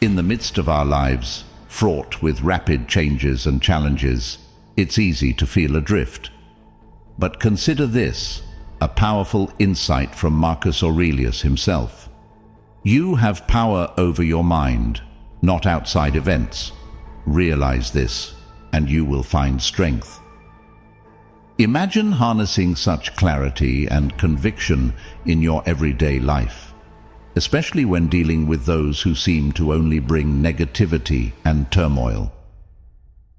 In the midst of our lives, fraught with rapid changes and challenges, it's easy to feel adrift. But consider this, a powerful insight from Marcus Aurelius himself. You have power over your mind, not outside events. Realize this, and you will find strength. Imagine harnessing such clarity and conviction in your everyday life, especially when dealing with those who seem to only bring negativity and turmoil.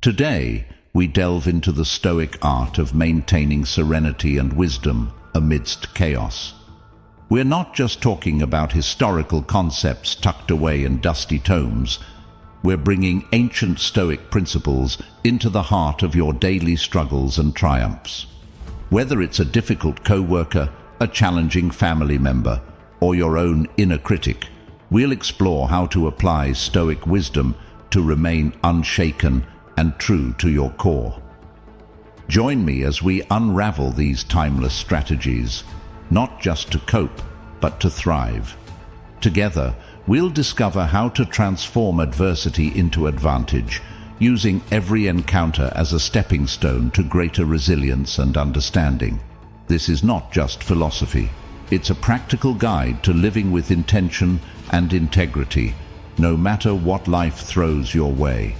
Today, we delve into the Stoic art of maintaining serenity and wisdom amidst chaos. We're not just talking about historical concepts tucked away in dusty tomes. We're bringing ancient Stoic principles into the heart of your daily struggles and triumphs. Whether it's a difficult co-worker, a challenging family member, or your own inner critic, we'll explore how to apply Stoic wisdom to remain unshaken and true to your core. Join me as we unravel these timeless strategies, not just to cope, but to thrive. Together, we'll discover how to transform adversity into advantage, using every encounter as a stepping stone to greater resilience and understanding. This is not just philosophy. It's a practical guide to living with intention and integrity, no matter what life throws your way.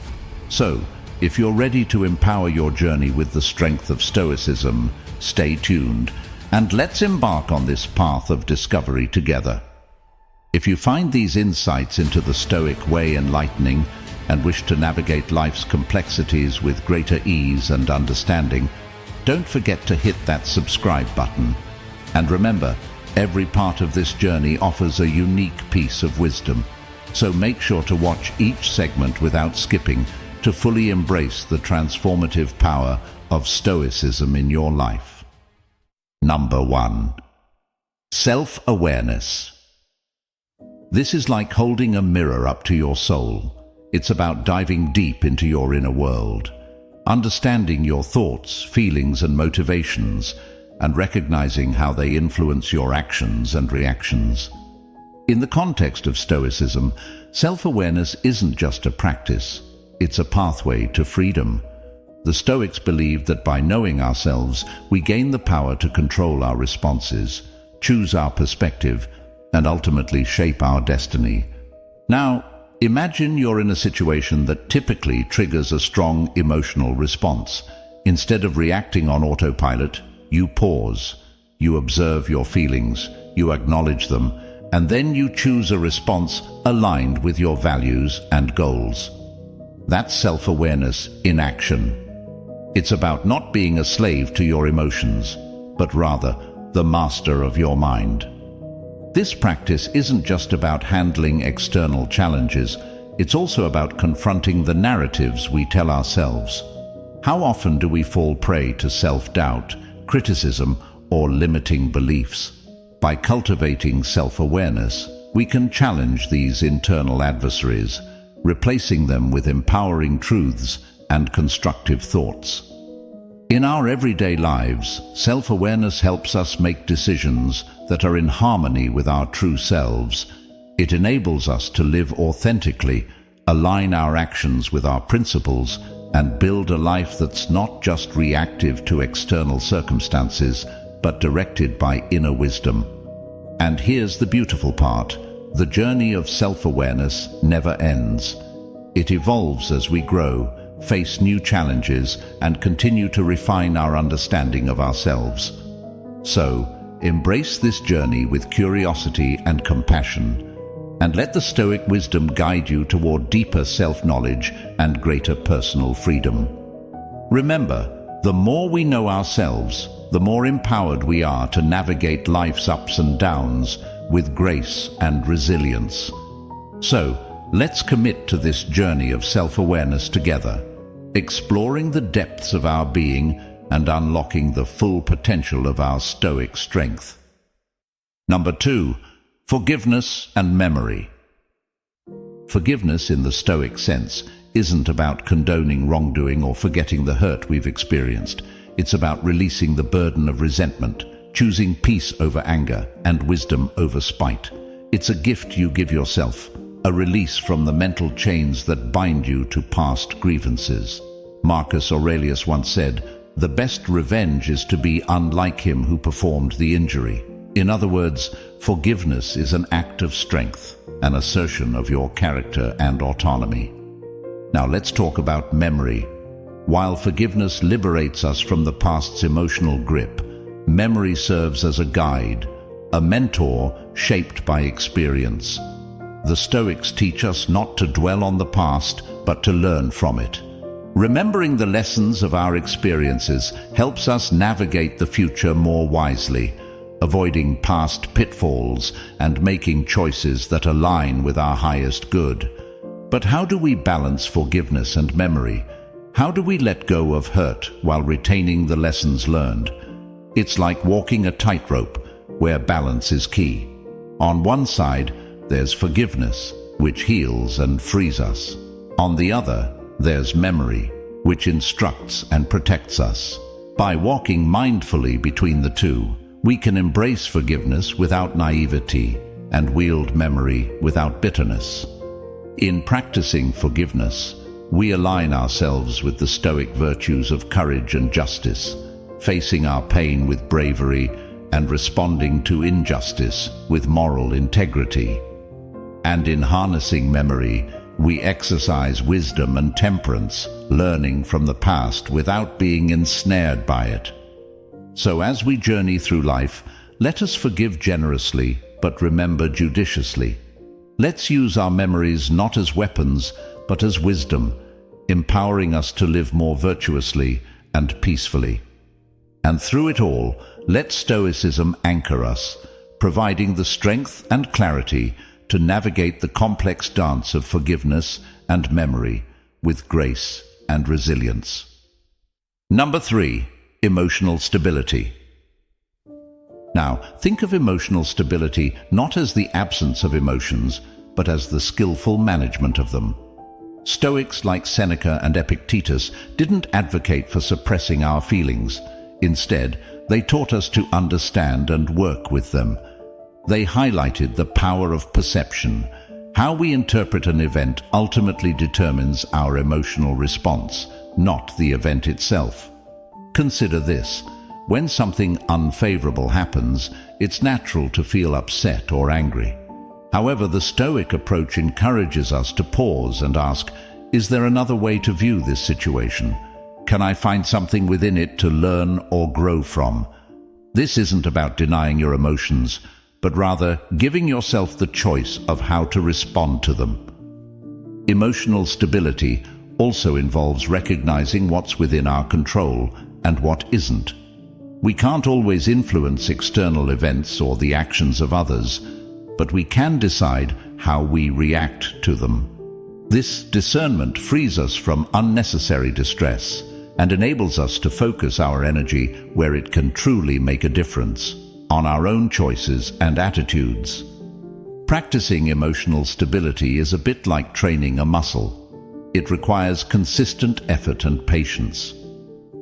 So, if you're ready to empower your journey with the strength of Stoicism, stay tuned, and let's embark on this path of discovery together. If you find these insights into the Stoic way enlightening and wish to navigate life's complexities with greater ease and understanding, don't forget to hit that subscribe button. And remember, every part of this journey offers a unique piece of wisdom, so make sure to watch each segment without skipping to fully embrace the transformative power of Stoicism in your life. Number 1. Self-awareness. This is like holding a mirror up to your soul. It's about diving deep into your inner world, understanding your thoughts, feelings, and motivations, and recognizing how they influence your actions and reactions. In the context of Stoicism, self-awareness isn't just a practice, it's a pathway to freedom. The Stoics believed that by knowing ourselves, we gain the power to control our responses, choose our perspective, and ultimately shape our destiny. Now, imagine you're in a situation that typically triggers a strong emotional response. Instead of reacting on autopilot, you pause, you observe your feelings, you acknowledge them, and then you choose a response aligned with your values and goals. That's self-awareness in action. It's about not being a slave to your emotions, but rather the master of your mind. This practice isn't just about handling external challenges, it's also about confronting the narratives we tell ourselves. How often do we fall prey to self-doubt, criticism, or limiting beliefs? By cultivating self-awareness, we can challenge these internal adversaries, replacing them with empowering truths and constructive thoughts. In our everyday lives, self-awareness helps us make decisions that are in harmony with our true selves. It enables us to live authentically, align our actions with our principles, and build a life that's not just reactive to external circumstances, but directed by inner wisdom. And here's the beautiful part. The journey of self-awareness never ends. It evolves as we grow, face new challenges, and continue to refine our understanding of ourselves. So, embrace this journey with curiosity and compassion, and let the Stoic wisdom guide you toward deeper self-knowledge and greater personal freedom. Remember, the more we know ourselves, the more empowered we are to navigate life's ups and downs with grace and resilience. So, let's commit to this journey of self-awareness together, exploring the depths of our being and unlocking the full potential of our Stoic strength. Number 2. Forgiveness and memory. Forgiveness in the Stoic sense isn't about condoning wrongdoing or forgetting the hurt we've experienced. It's about releasing the burden of resentment, choosing peace over anger and wisdom over spite. It's a gift you give yourself, a release from the mental chains that bind you to past grievances. Marcus Aurelius once said, "The best revenge is to be unlike him who performed the injury." In other words, forgiveness is an act of strength, an assertion of your character and autonomy. Now let's talk about memory. While forgiveness liberates us from the past's emotional grip, memory serves as a guide, a mentor shaped by experience. The Stoics teach us not to dwell on the past, but to learn from it. Remembering the lessons of our experiences helps us navigate the future more wisely, avoiding past pitfalls and making choices that align with our highest good. But how do we balance forgiveness and memory? How do we let go of hurt while retaining the lessons learned? It's like walking a tightrope, where balance is key. On one side, there's forgiveness, which heals and frees us. On the other, there's memory, which instructs and protects us. By walking mindfully between the two, we can embrace forgiveness without naivety and wield memory without bitterness. In practicing forgiveness, we align ourselves with the Stoic virtues of courage and justice, facing our pain with bravery and responding to injustice with moral integrity. And in harnessing memory, we exercise wisdom and temperance, learning from the past without being ensnared by it. So as we journey through life, let us forgive generously, but remember judiciously. Let's use our memories not as weapons, but as wisdom, empowering us to live more virtuously and peacefully. And through it all, let Stoicism anchor us, providing the strength and clarity to navigate the complex dance of forgiveness and memory with grace and resilience. Number 3, emotional stability. Now, think of emotional stability not as the absence of emotions, but as the skillful management of them. Stoics like Seneca and Epictetus didn't advocate for suppressing our feelings. Instead, they taught us to understand and work with them. They highlighted the power of perception. How we interpret an event ultimately determines our emotional response, not the event itself. Consider this. When something unfavorable happens, it's natural to feel upset or angry. However, the Stoic approach encourages us to pause and ask, is there another way to view this situation? Can I find something within it to learn or grow from? This isn't about denying your emotions, but rather giving yourself the choice of how to respond to them. Emotional stability also involves recognizing what's within our control and what isn't. We can't always influence external events or the actions of others, but we can decide how we react to them. This discernment frees us from unnecessary distress and enables us to focus our energy where it can truly make a difference, on our own choices and attitudes. Practicing emotional stability is a bit like training a muscle. It requires consistent effort and patience.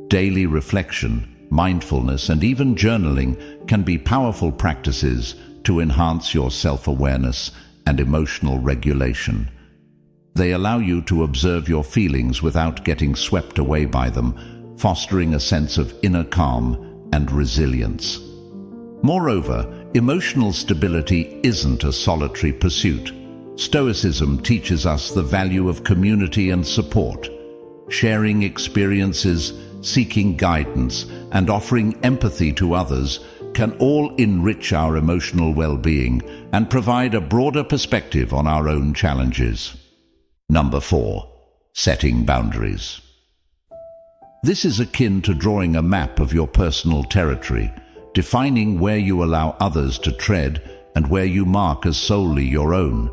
Daily reflection, mindfulness, and even journaling can be powerful practices to enhance your self-awareness and emotional regulation. They allow you to observe your feelings without getting swept away by them, fostering a sense of inner calm and resilience. Moreover, emotional stability isn't a solitary pursuit. Stoicism teaches us the value of community and support. Sharing experiences, seeking guidance, and offering empathy to others can all enrich our emotional well-being and provide a broader perspective on our own challenges. Number 4, setting boundaries. This is akin to drawing a map of your personal territory, defining where you allow others to tread and where you mark as solely your own.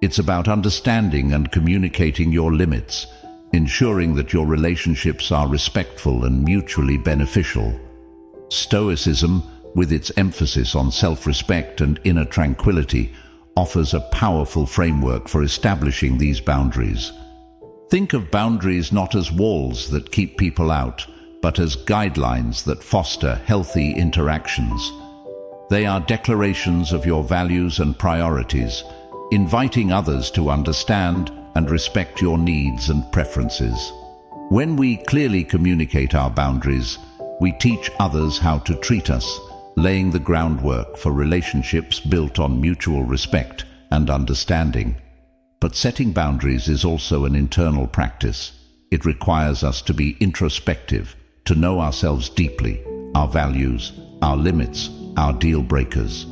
It's about understanding and communicating your limits, ensuring that your relationships are respectful and mutually beneficial. Stoicism, with its emphasis on self-respect and inner tranquility, offers a powerful framework for establishing these boundaries. Think of boundaries not as walls that keep people out, but as guidelines that foster healthy interactions. They are declarations of your values and priorities, inviting others to understand and respect your needs and preferences. When we clearly communicate our boundaries, we teach others how to treat us, laying the groundwork for relationships built on mutual respect and understanding. But setting boundaries is also an internal practice. It requires us to be introspective, to know ourselves deeply, our values, our limits, our deal breakers.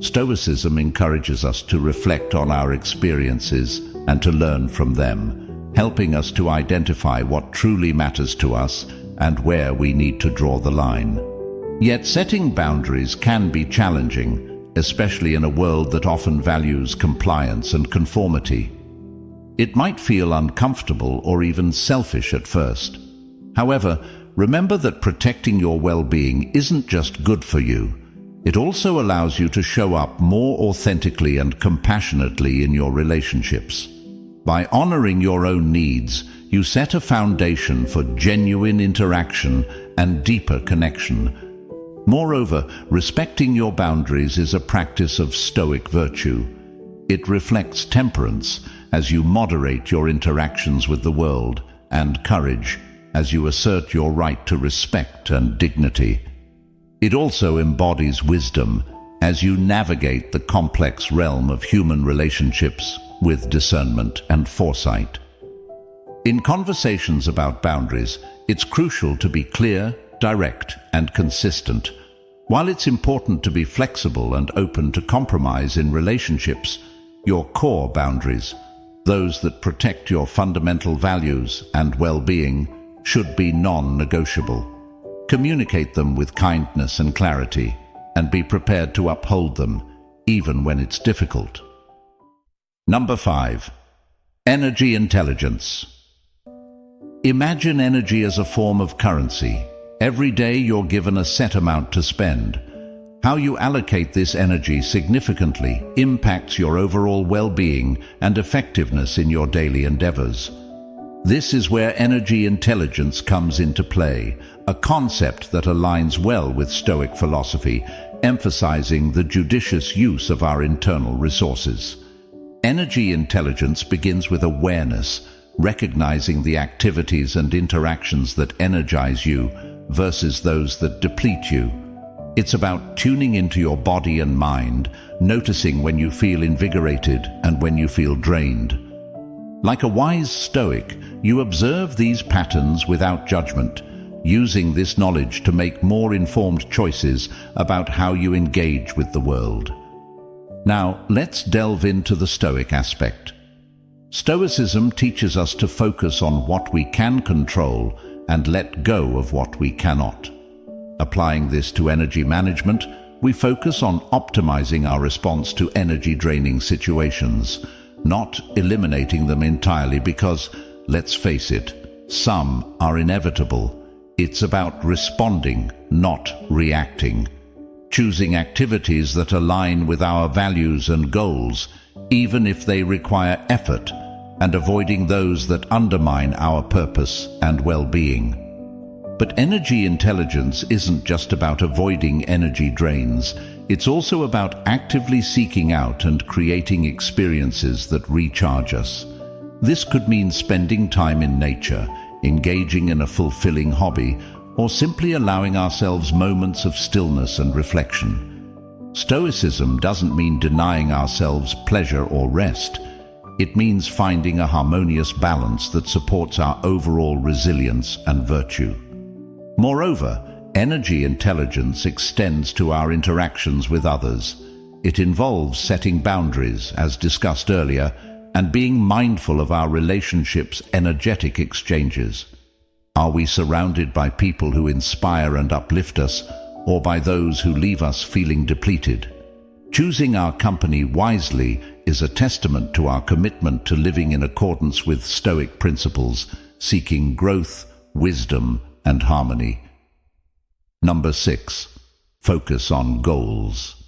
Stoicism encourages us to reflect on our experiences and to learn from them, helping us to identify what truly matters to us and where we need to draw the line. Yet setting boundaries can be challenging, especially in a world that often values compliance and conformity. It might feel uncomfortable or even selfish at first. However, remember that protecting your well-being isn't just good for you. It also allows you to show up more authentically and compassionately in your relationships. By honoring your own needs, you set a foundation for genuine interaction and deeper connection. Moreover, respecting your boundaries is a practice of Stoic virtue. It reflects temperance as you moderate your interactions with the world, and courage as you assert your right to respect and dignity. It also embodies wisdom as you navigate the complex realm of human relationships with discernment and foresight. In conversations about boundaries, it's crucial to be clear, direct, and consistent. While it's important to be flexible and open to compromise in relationships, your core boundaries, those that protect your fundamental values and well-being, should be non-negotiable. Communicate them with kindness and clarity, and be prepared to uphold them, even when it's difficult. Number 5. Energy intelligence. Imagine energy as a form of currency. Every day you're given a set amount to spend. How you allocate this energy significantly impacts your overall well-being and effectiveness in your daily endeavors. This is where energy intelligence comes into play, a concept that aligns well with Stoic philosophy, emphasizing the judicious use of our internal resources. Energy intelligence begins with awareness, recognizing the activities and interactions that energize you versus those that deplete you. It's about tuning into your body and mind, noticing when you feel invigorated and when you feel drained. Like a wise Stoic, you observe these patterns without judgment, using this knowledge to make more informed choices about how you engage with the world. Now, let's delve into the Stoic aspect. Stoicism teaches us to focus on what we can control and let go of what we cannot. Applying this to energy management, we focus on optimizing our response to energy-draining situations, not eliminating them entirely because, let's face it, some are inevitable. It's about responding, not reacting. Choosing activities that align with our values and goals, even if they require effort, and avoiding those that undermine our purpose and well-being. But energy intelligence isn't just about avoiding energy drains. It's also about actively seeking out and creating experiences that recharge us. This could mean spending time in nature, engaging in a fulfilling hobby, or simply allowing ourselves moments of stillness and reflection. Stoicism doesn't mean denying ourselves pleasure or rest. It means finding a harmonious balance that supports our overall resilience and virtue. Moreover, energy intelligence extends to our interactions with others. It involves setting boundaries, as discussed earlier, and being mindful of our relationships' energetic exchanges. Are we surrounded by people who inspire and uplift us, or by those who leave us feeling depleted? Choosing our company wisely is a testament to our commitment to living in accordance with Stoic principles, seeking growth, wisdom, and harmony. Number 6. Focus on goals.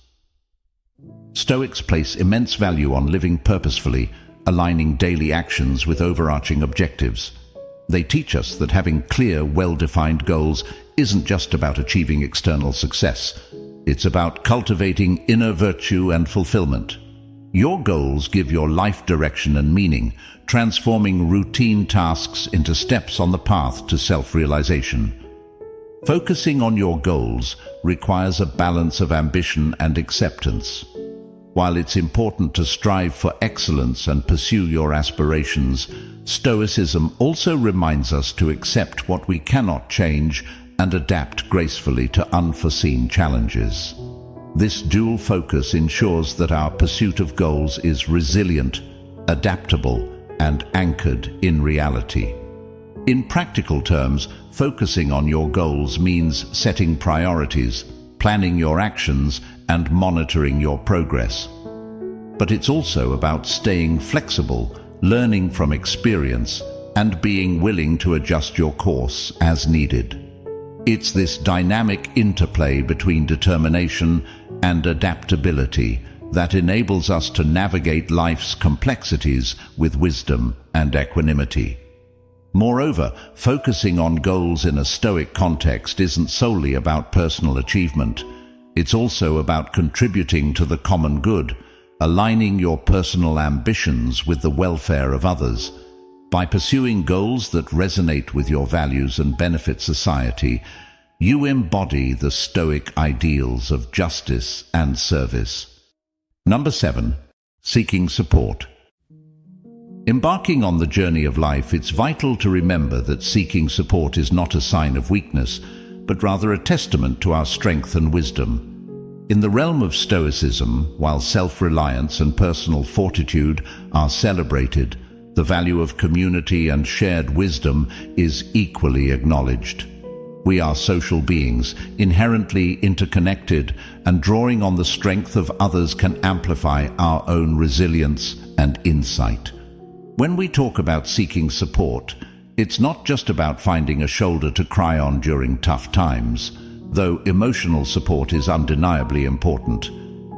Stoics place immense value on living purposefully, aligning daily actions with overarching objectives. They teach us that having clear, well-defined goals isn't just about achieving external success. It's about cultivating inner virtue and fulfillment. Your goals give your life direction and meaning, transforming routine tasks into steps on the path to self-realization. Focusing on your goals requires a balance of ambition and acceptance. While it's important to strive for excellence and pursue your aspirations, Stoicism also reminds us to accept what we cannot change and adapt gracefully to unforeseen challenges. This dual focus ensures that our pursuit of goals is resilient, adaptable, and anchored in reality. In practical terms, focusing on your goals means setting priorities, planning your actions, and monitoring your progress. But it's also about staying flexible, learning from experience, and being willing to adjust your course as needed. It's this dynamic interplay between determination and adaptability that enables us to navigate life's complexities with wisdom and equanimity. Moreover, focusing on goals in a Stoic context isn't solely about personal achievement. It's also about contributing to the common good, aligning your personal ambitions with the welfare of others. By pursuing goals that resonate with your values and benefit society, you embody the Stoic ideals of justice and service. Number 7. Seeking support. Embarking on the journey of life, it's vital to remember that seeking support is not a sign of weakness, but rather a testament to our strength and wisdom. In the realm of Stoicism, while self-reliance and personal fortitude are celebrated, the value of community and shared wisdom is equally acknowledged. We are social beings, inherently interconnected, and drawing on the strength of others can amplify our own resilience and insight. When we talk about seeking support, it's not just about finding a shoulder to cry on during tough times, though emotional support is undeniably important.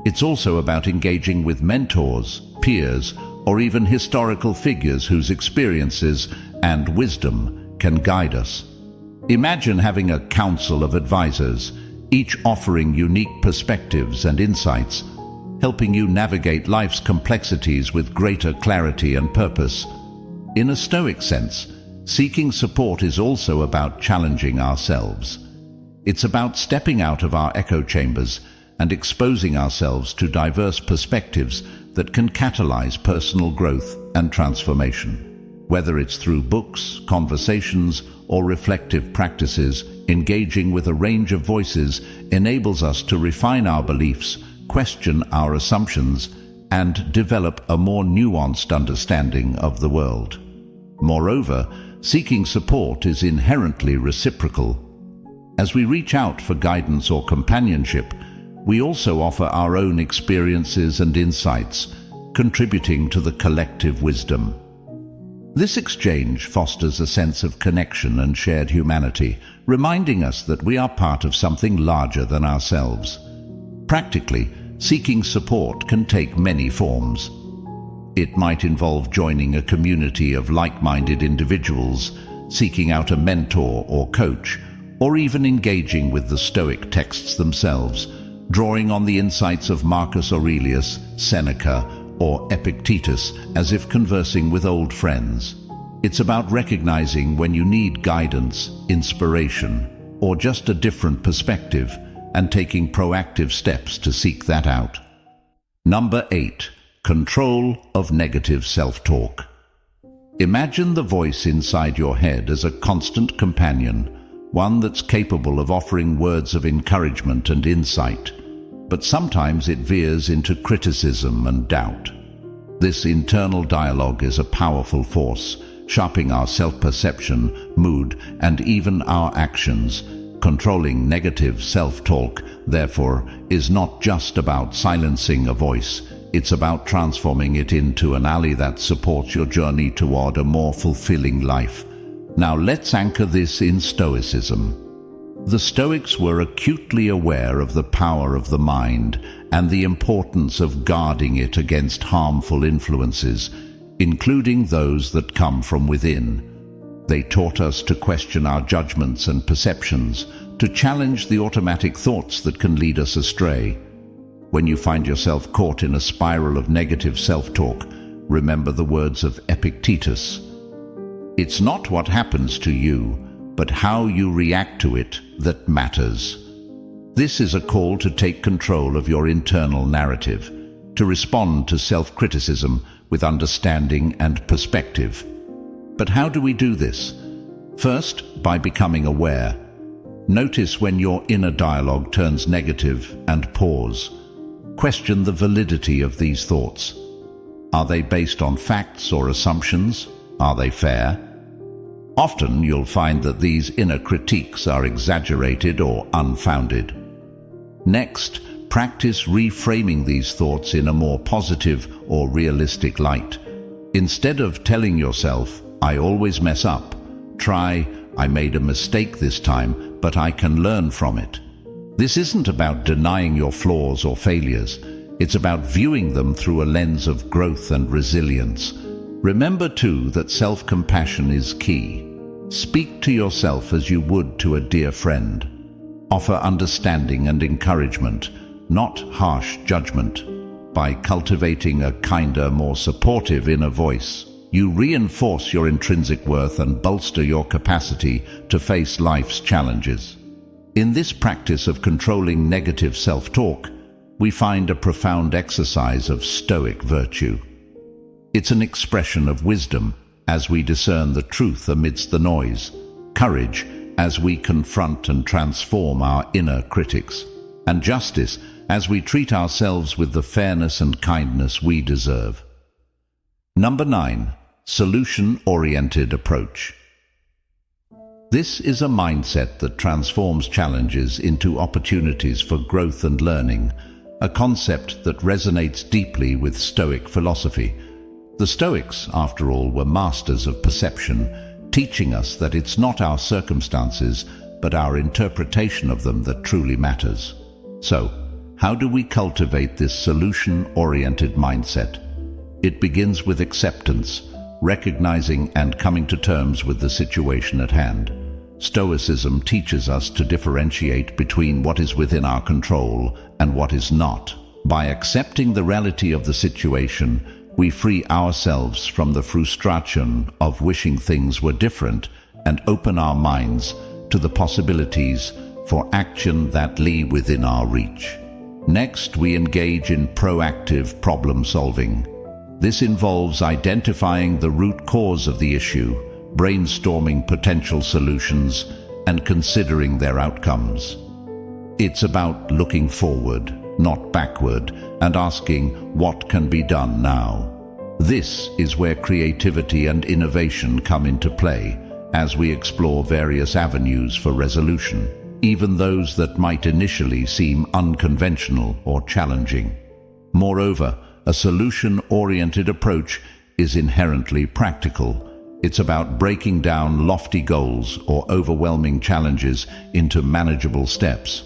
It's also about engaging with mentors, peers, or even historical figures whose experiences and wisdom can guide us. Imagine having a council of advisors, each offering unique perspectives and insights, helping you navigate life's complexities with greater clarity and purpose. In a Stoic sense, seeking support is also about challenging ourselves. It's about stepping out of our echo chambers and exposing ourselves to diverse perspectives that can catalyze personal growth and transformation. Whether it's through books, conversations, or reflective practices, engaging with a range of voices enables us to refine our beliefs, question our assumptions, and develop a more nuanced understanding of the world. Moreover, seeking support is inherently reciprocal. As we reach out for guidance or companionship, we also offer our own experiences and insights, contributing to the collective wisdom. This exchange fosters a sense of connection and shared humanity, reminding us that we are part of something larger than ourselves. Practically, seeking support can take many forms. It might involve joining a community of like-minded individuals, seeking out a mentor or coach, or even engaging with the Stoic texts themselves, drawing on the insights of Marcus Aurelius, Seneca, or Epictetus as if conversing with old friends. It's about recognizing when you need guidance, inspiration, or just a different perspective, and taking proactive steps to seek that out. Number 8. Control of negative self-talk. Imagine the voice inside your head as a constant companion, one that's capable of offering words of encouragement and insight, but sometimes it veers into criticism and doubt. This internal dialogue is a powerful force, shaping our self-perception, mood, and even our actions. Controlling negative self-talk, therefore, is not just about silencing a voice. It's about transforming it into an ally that supports your journey toward a more fulfilling life. Now let's anchor this in Stoicism. The Stoics were acutely aware of the power of the mind and the importance of guarding it against harmful influences, including those that come from within. They taught us to question our judgments and perceptions, to challenge the automatic thoughts that can lead us astray. When you find yourself caught in a spiral of negative self-talk, remember the words of Epictetus. It's not what happens to you, but how you react to it that matters. This is a call to take control of your internal narrative, to respond to self-criticism with understanding and perspective. But how do we do this? First, by becoming aware. Notice when your inner dialogue turns negative and pause. Question the validity of these thoughts. Are they based on facts or assumptions? Are they fair? Often you'll find that these inner critiques are exaggerated or unfounded. Next, practice reframing these thoughts in a more positive or realistic light. Instead of telling yourself, "I always mess up," try, "I made a mistake this time, but I can learn from it." This isn't about denying your flaws or failures. It's about viewing them through a lens of growth and resilience. Remember, too, that self-compassion is key. Speak to yourself as you would to a dear friend. Offer understanding and encouragement, not harsh judgment. By cultivating a kinder, more supportive inner voice, you reinforce your intrinsic worth and bolster your capacity to face life's challenges. In this practice of controlling negative self-talk, we find a profound exercise of Stoic virtue. It's an expression of wisdom as we discern the truth amidst the noise, courage as we confront and transform our inner critics, and justice as we treat ourselves with the fairness and kindness we deserve. Number 9. Solution-oriented approach. This is a mindset that transforms challenges into opportunities for growth and learning, a concept that resonates deeply with Stoic philosophy. The Stoics, after all, were masters of perception, teaching us that it's not our circumstances, but our interpretation of them that truly matters. So, how do we cultivate this solution-oriented mindset? It begins with acceptance, recognizing and coming to terms with the situation at hand. Stoicism teaches us to differentiate between what is within our control and what is not. By accepting the reality of the situation, we free ourselves from the frustration of wishing things were different and open our minds to the possibilities for action that lie within our reach. Next, we engage in proactive problem solving. This involves identifying the root cause of the issue, brainstorming potential solutions, and considering their outcomes. It's about looking forward, not backward, and asking what can be done now. This is where creativity and innovation come into play as we explore various avenues for resolution, even those that might initially seem unconventional or challenging. Moreover, a solution-oriented approach is inherently practical. It's about breaking down lofty goals or overwhelming challenges into manageable steps.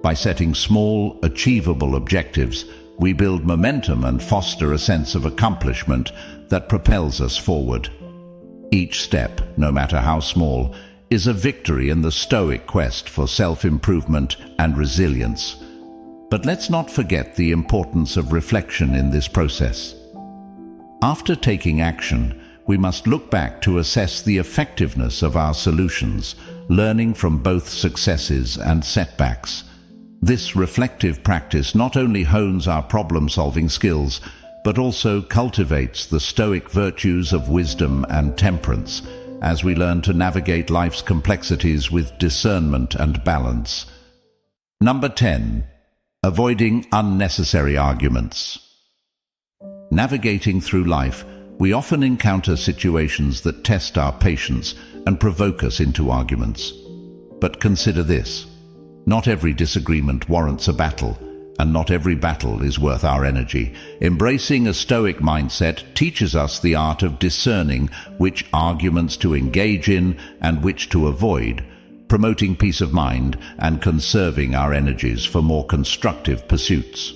By setting small, achievable objectives, we build momentum and foster a sense of accomplishment that propels us forward. Each step, no matter how small, is a victory in the Stoic quest for self-improvement and resilience. But let's not forget the importance of reflection in this process. After taking action, we must look back to assess the effectiveness of our solutions, learning from both successes and setbacks. This reflective practice not only hones our problem-solving skills, but also cultivates the Stoic virtues of wisdom and temperance, as we learn to navigate life's complexities with discernment and balance. Number 10. Avoiding unnecessary arguments. Navigating through life, we often encounter situations that test our patience and provoke us into arguments. But consider this: not every disagreement warrants a battle, and not every battle is worth our energy. Embracing a Stoic mindset teaches us the art of discerning which arguments to engage in and which to avoid, promoting peace of mind and conserving our energies for more constructive pursuits.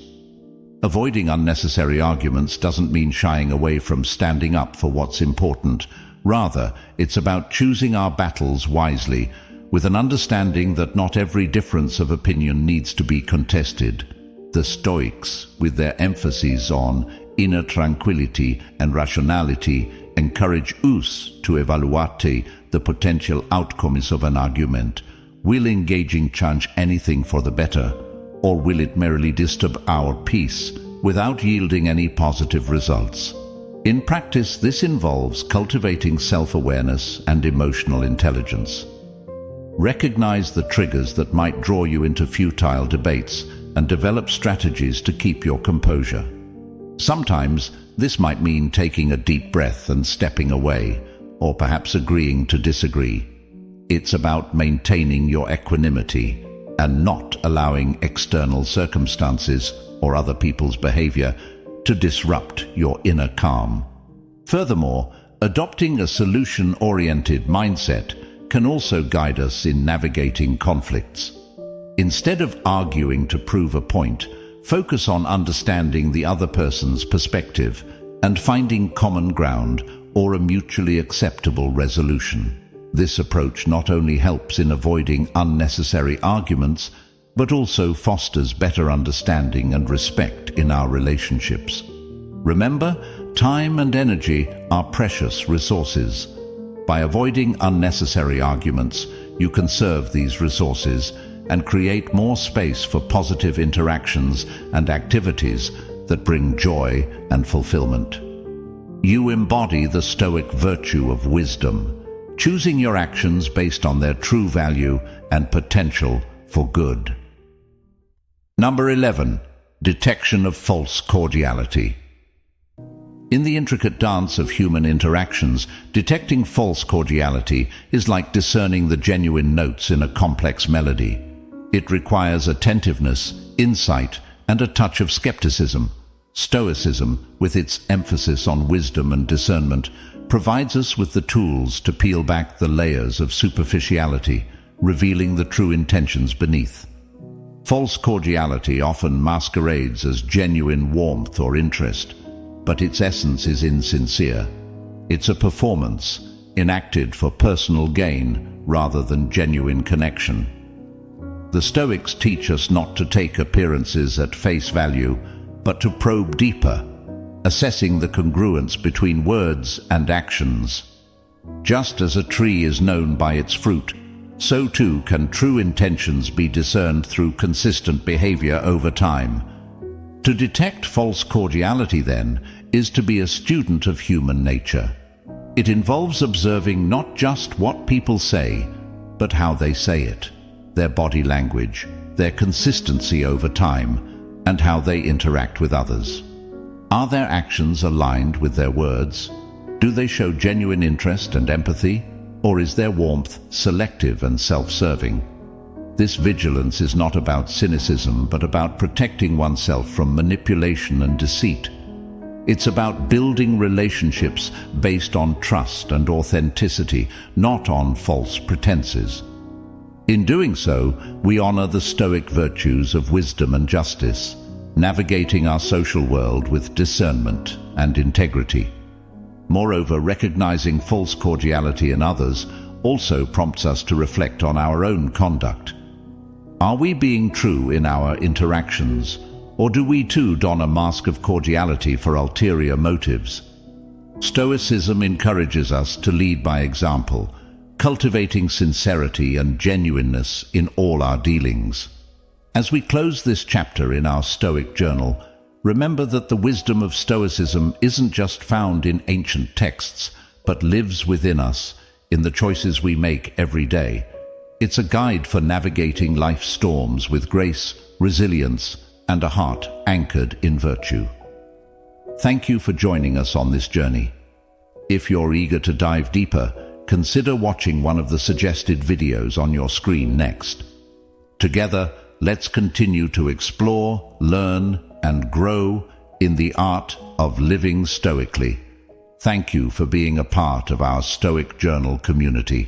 Avoiding unnecessary arguments doesn't mean shying away from standing up for what's important. Rather, it's about choosing our battles wisely, with an understanding that not every difference of opinion needs to be contested. The Stoics, with their emphasis on inner tranquility and rationality, encourage us to evaluate the potential outcomes of an argument. Will engaging change anything for the better, or will it merely disturb our peace without yielding any positive results? In practice, this involves cultivating self-awareness and emotional intelligence. Recognize the triggers that might draw you into futile debates and develop strategies to keep your composure. Sometimes this might mean taking a deep breath and stepping away, or perhaps agreeing to disagree. It's about maintaining your equanimity and not allowing external circumstances or other people's behavior to disrupt your inner calm. Furthermore, adopting a solution-oriented mindset can also guide us in navigating conflicts. Instead of arguing to prove a point, focus on understanding the other person's perspective and finding common ground or a mutually acceptable resolution. This approach not only helps in avoiding unnecessary arguments, but also fosters better understanding and respect in our relationships. Remember, time and energy are precious resources. By avoiding unnecessary arguments, you conserve these resources and create more space for positive interactions and activities that bring joy and fulfillment. You embody the Stoic virtue of wisdom, choosing your actions based on their true value and potential for good. Number 11. Detection of false cordiality. In the intricate dance of human interactions, detecting false cordiality is like discerning the genuine notes in a complex melody. It requires attentiveness, insight, and a touch of skepticism. Stoicism, with its emphasis on wisdom and discernment, provides us with the tools to peel back the layers of superficiality, revealing the true intentions beneath. False cordiality often masquerades as genuine warmth or interest, but its essence is insincere. It's a performance, enacted for personal gain rather than genuine connection. The Stoics teach us not to take appearances at face value, but to probe deeper, assessing the congruence between words and actions. Just as a tree is known by its fruit, so too can true intentions be discerned through consistent behavior over time. To detect false cordiality, then, is to be a student of human nature. It involves observing not just what people say, but how they say it, their body language, their consistency over time, and how they interact with others. Are their actions aligned with their words? Do they show genuine interest and empathy, or is their warmth selective and self-serving? This vigilance is not about cynicism, but about protecting oneself from manipulation and deceit. It's about building relationships based on trust and authenticity, not on false pretenses. In doing so, we honor the Stoic virtues of wisdom and justice, navigating our social world with discernment and integrity. Moreover, recognizing false cordiality in others also prompts us to reflect on our own conduct. Are we being true in our interactions, or do we too don a mask of cordiality for ulterior motives? Stoicism encourages us to lead by example, cultivating sincerity and genuineness in all our dealings. As we close this chapter in our Stoic journal, remember that the wisdom of Stoicism isn't just found in ancient texts, but lives within us, in the choices we make every day. It's a guide for navigating life's storms with grace, resilience, and a heart anchored in virtue. Thank you for joining us on this journey. If you're eager to dive deeper, consider watching one of the suggested videos on your screen next. Together, let's continue to explore, learn, and grow in the art of living stoically. Thank you for being a part of our Stoic Journal community.